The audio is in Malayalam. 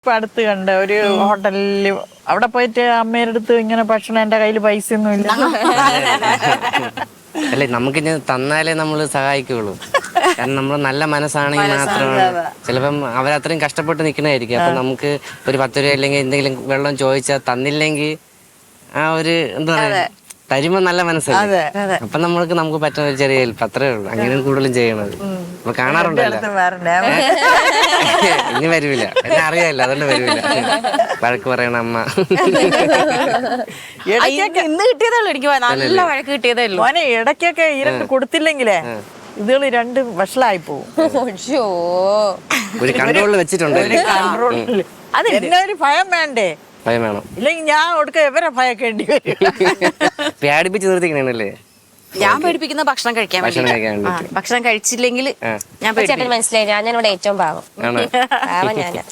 ഇപ്പൊ അടുത്ത് കണ്ട ഒരു ഹോട്ടലില് അവിടെ പോയിട്ട് അമ്മയുടെ അടുത്ത് ഇങ്ങനെ ഭക്ഷണം എന്റെ കയ്യിൽ പൈസ ഒന്നും ഇല്ല. അല്ലെ നമുക്ക് തന്നാലേ നമ്മൾ സഹായിക്കുള്ളൂ. കാരണം നമ്മൾ നല്ല മനസ്സാണെങ്കിൽ മാത്രമാണ്. ചിലപ്പം അവരത്രയും കഷ്ടപ്പെട്ട് നിൽക്കണായിരിക്കും. അപ്പൊ നമുക്ക് ഒരു 10 രൂപ അല്ലെങ്കിൽ എന്തെങ്കിലും വെള്ളം ചോദിച്ചാൽ തന്നില്ലെങ്കിൽ ആ ഒരു എന്താ പറയാ തരുമ്പോ നല്ല മനസ്സല്ലേ. അപ്പൊ നമുക്ക് പറ്റുന്ന ഒരു ചെറിയ ഹെൽപ്പ് അത്രേ ഉള്ളൂ. അങ്ങനെ കൂടുതലും ചെയ്യണത് അപ്പൊ കാണാറുണ്ടല്ലോ. ഇനി വരൂല, എന്നെ അറിയാമല്ലോ, അതുകൊണ്ട് വരൂല. വഴക്ക് പറയണ അമ്മ. ഇന്ന് കിട്ടിയതേ ഉള്ളൂ, എനിക്ക് നല്ല വഴക്ക് കിട്ടിയതേ ഉള്ളൂ. മോനെ ഇടയ്ക്കൊക്കെ ഇരണ്ട് കൊടുത്തില്ലെങ്കിലേ ഇതുകൾ രണ്ട് വഷളായി പോവും. ഒരു കൺട്രോളിൽ വെച്ചിട്ടുണ്ട്. എന്നെ ഒരു ഭയം വേണ്ടേ? ഭയം വേണം. ഇല്ലെങ്കിൽ ഞാൻ ഒടുക്ക എവരെ ഭയക്കേണ്ടി വരും. പേടിപ്പിച്ച് നിർത്തിക്കണല്ലേ. ഞാൻ പേടിപ്പിക്കുന്ന ഭക്ഷണം കഴിക്കാൻ വേണ്ടി. ഭക്ഷണം കഴിച്ചില്ലെങ്കിൽ ഞാൻ ചേട്ടൻ മനസ്സിലായി, ഞാൻ ഇവിടെ ഏറ്റവും പാവം. ആണ്. പാവം ഞാനാ.